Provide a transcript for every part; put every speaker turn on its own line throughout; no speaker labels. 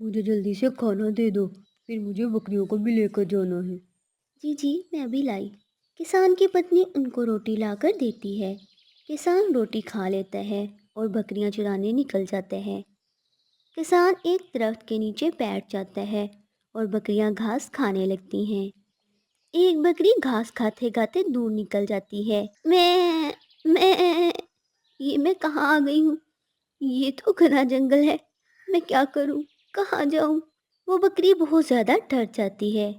مجھے جلدی سے کھانا دے دو، پھر مجھے بکریوں کو بھی لے کر جانا ہے۔
جی جی میں ابھی لائی۔ کسان کی پتنی ان کو روٹی لا کر دیتی ہے۔ کسان روٹی کھا لیتا ہے اور بکریاں چرانے نکل جاتے ہیں۔ کسان ایک درخت کے نیچے بیٹھ جاتا ہے اور بکریاں گھاس کھانے لگتی ہیں۔ ایک بکری گھاس کھاتے کھاتے دور نکل جاتی ہے۔ میں یہ میں کہاں آ گئی ہوں؟ یہ تو گھنا جنگل ہے، میں کیا کروں، کہاں جاؤں؟ وہ بکری بہت زیادہ ڈر جاتی ہے۔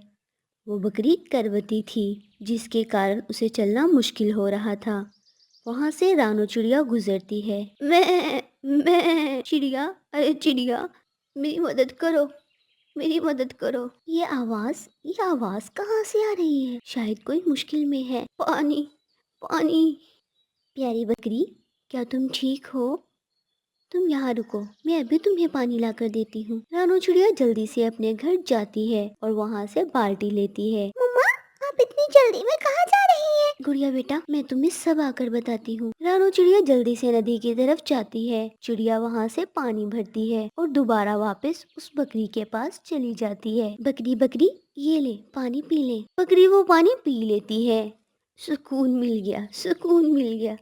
وہ بکری کروتی تھی جس کے کارن اسے چلنا مشکل ہو رہا تھا۔ وہاں سے رانو چڑیا گزرتی ہے۔ میں چڑیا، ارے چڑیا، میری مدد کرو، میری مدد کرو۔ یہ آواز کہاں سے آ رہی ہے؟ شاید کوئی مشکل میں ہے۔ پانی، پانی۔ پیاری بکری، کیا تم ٹھیک ہو؟ تم یہاں رکو، میں ابھی تمہیں پانی لا کر دیتی ہوں۔ رانو چڑیا جلدی سے اپنے گھر جاتی ہے اور وہاں سے بالٹی لیتی ہے۔ مما، آپ اتنی جلدی میں کہاں جا رہی ہیں؟ گڑیا بیٹا، میں تمہیں سب آ کر بتاتی ہوں۔ رانو چڑیا جلدی سے ندی کی طرف جاتی ہے۔ چڑیا وہاں سے پانی بھرتی ہے اور دوبارہ واپس اس بکری کے پاس چلی جاتی ہے۔ بکری بکری، یہ لے پانی پی لے۔ بکری وہ پانی پی لیتی ہے۔ سکون مل گیا، سکون مل گیا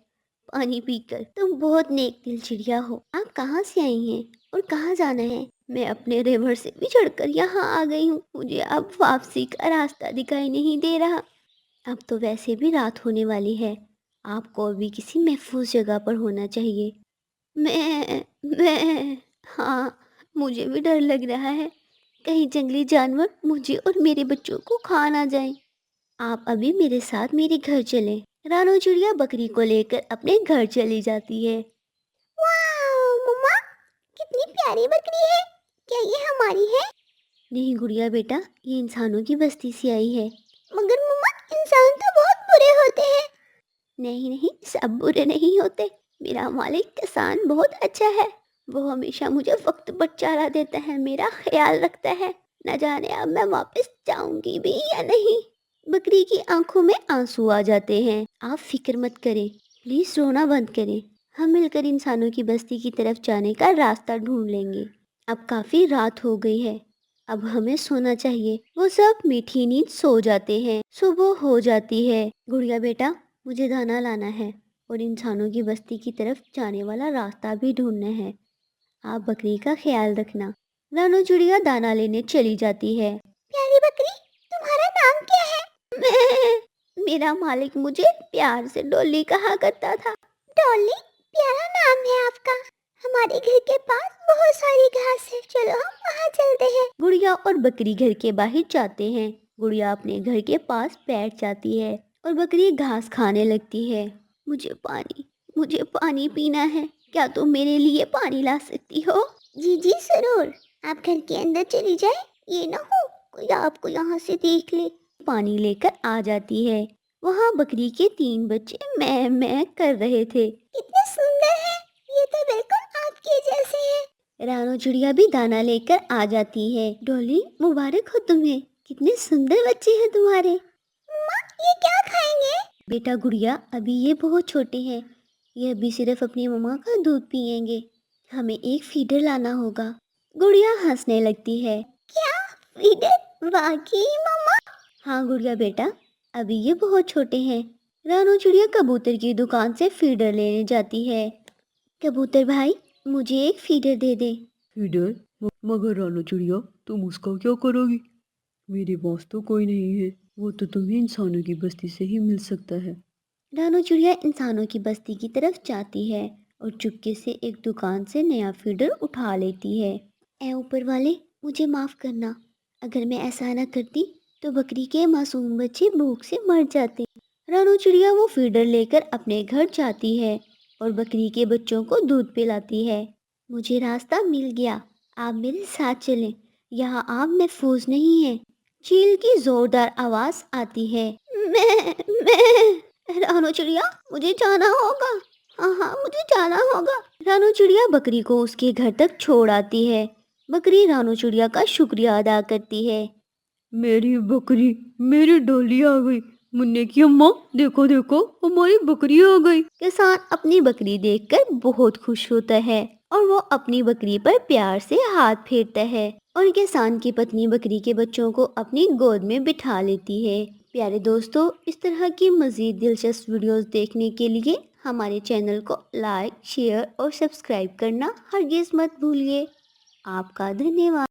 پانی پی کر۔ تم بہت نیک دل چڑیا ہو۔ آپ کہاں سے آئی ہیں اور کہاں جانا ہے؟ میں اپنے ریوڑ سے بھی چڑھ کر یہاں آ گئی ہوں۔ مجھے اب واپسی کا راستہ دکھائی نہیں دے رہا۔ اب تو ویسے بھی رات ہونے والی ہے، آپ کو بھی کسی محفوظ جگہ پر ہونا چاہیے۔ میں ہاں، مجھے بھی ڈر لگ رہا ہے، کہیں جنگلی جانور مجھے اور میرے بچوں کو کھا نہ جائیں۔ آپ ابھی میرے ساتھ میرے گھر چلیں۔ رانو چڑیا بکری کو لے کر اپنے گھر چلی جاتی ہے۔ واو مما، کتنی پیاری بکری ہے، کیا یہ ہماری ہے؟ نہیں گڑیا بیٹا، یہ انسانوں کی بستی سے آئی ہے۔ مگر مما، انسان تو بہت برے ہوتے ہیں۔ نہیں نہیں، سب برے نہیں ہوتے۔ میرا مالک کسان بہت اچھا ہے، وہ ہمیشہ مجھے وقت پر چارہ دیتا ہے، میرا خیال رکھتا ہے۔ نہ جانے اب میں واپس جاؤں گی بھی یا نہیں۔ بکری کی آنکھوں میں آنسو آ جاتے ہیں۔ آپ فکر مت کریں، پلیز رونا بند کریں، ہم مل کر انسانوں کی بستی کی طرف جانے کا راستہ ڈھونڈ لیں گے۔ اب کافی رات ہو گئی ہے، اب ہمیں سونا چاہیے۔ وہ سب میٹھی نیند سو جاتے ہیں۔ صبح ہو جاتی ہے۔ گڑیا بیٹا، مجھے دانا لانا ہے اور انسانوں کی بستی کی طرف جانے والا راستہ بھی ڈھونڈنا ہے۔ آپ بکری کا خیال رکھنا۔ رانو چڑیا دانا لینے چلی جاتی ہے۔ پیاری بکری، تمہارا نام کیا ہے؟ میرا مالک مجھے پیار سے ڈولی کہا کرتا تھا۔ ڈولی، پیارا نام ہے آپ کا۔ ہمارے گھر کے پاس بہت ساری گھاس ہے، چلو ہم وہاں چلتے ہیں۔ گڑیا اور بکری گھر کے باہر جاتے ہیں۔ گڑیا اپنے گھر کے پاس بیٹھ جاتی ہے اور بکری گھاس کھانے لگتی ہے۔ مجھے پانی پینا ہے، کیا تم میرے لیے پانی لا سکتی ہو؟ جی جی ضرور، آپ گھر کے اندر چلی جائیں، یہ نہ ہو کوئی آپ کو یہاں سے دیکھ لے۔ پانی لے کر آ جاتی ہے۔ وہاں بکری کے 3 بچے میں کر رہے تھے۔ کتنے سندر ہیں، یہ تو بالکل آپ کے جیسے ہیں۔ رانو چڑیا بھی دانا لے کر آ جاتی ہے۔ ڈولی، مبارک ہو تمہیں، کتنے سندر بچے ہیں تمہارے۔ ماں، یہ کیا کھائیں گے؟ بیٹا گڑیا، ابھی یہ بہت چھوٹے ہیں، یہ ابھی صرف اپنی ماں کا دودھ پئیں گے، ہمیں ایک فیڈر لانا ہوگا۔ گڑیا ہنسنے لگتی ہے۔ کیا فیڈر؟ واقعی ماما؟ ہاں گڑیا بیٹا، ابھی یہ بہت چھوٹے ہیں۔ رانو چڑیا کبوتر کی دکان سے فیڈر لینے جاتی ہے۔ کبوتر بھائی، مجھے ایک فیڈر دے دے۔
فیڈر؟ مگر رانو چڑیا، تم اس کا کیا کرو گی؟ میرے پاس تو کوئی نہیں ہے، وہ تو تمہیں انسانوں کی بستی سے ہی مل سکتا ہے۔
رانو چڑیا انسانوں کی بستی کی طرف جاتی ہے اور چپکے سے ایک دکان سے نیا فیڈر اٹھا لیتی ہے۔ اے اوپر والے، مجھے معاف کرنا، اگر میں ایسا نہ کرتی تو بکری کے معصوم بچے بھوک سے مر جاتے۔ رانو چڑیا وہ فیڈر لے کر اپنے گھر جاتی ہے اور بکری کے بچوں کو دودھ پلاتی ہے۔ مجھے راستہ مل گیا، آپ میرے ساتھ چلیں، یہاں آپ محفوظ نہیں ہیں۔ چیل کی زوردار آواز آتی ہے۔ میں رانو چڑیا، مجھے جانا ہوگا، ہاں مجھے جانا ہوگا۔ رانو چڑیا بکری کو اس کے گھر تک چھوڑ آتی ہے۔ بکری رانو چڑیا کا شکریہ ادا کرتی ہے۔
میری بکری، میری ڈولی آ گئی، منع کی اماں دیکھو دیکھو، ہماری بکری آ گئی۔
کسان اپنی بکری دیکھ کر بہت خوش ہوتا ہے اور وہ اپنی بکری پر پیار سے ہاتھ پھیرتا ہے۔ اور کسان کی پتنی بکری کے بچوں کو اپنی گود میں بٹھا لیتی ہے۔ پیارے دوستو، اس طرح کی مزید دلچسپ ویڈیوز دیکھنے کے لیے ہمارے چینل کو لائک، شیئر اور سبسکرائب کرنا ہرگز مت بھولیے۔ آپ کا دھنیہ واد۔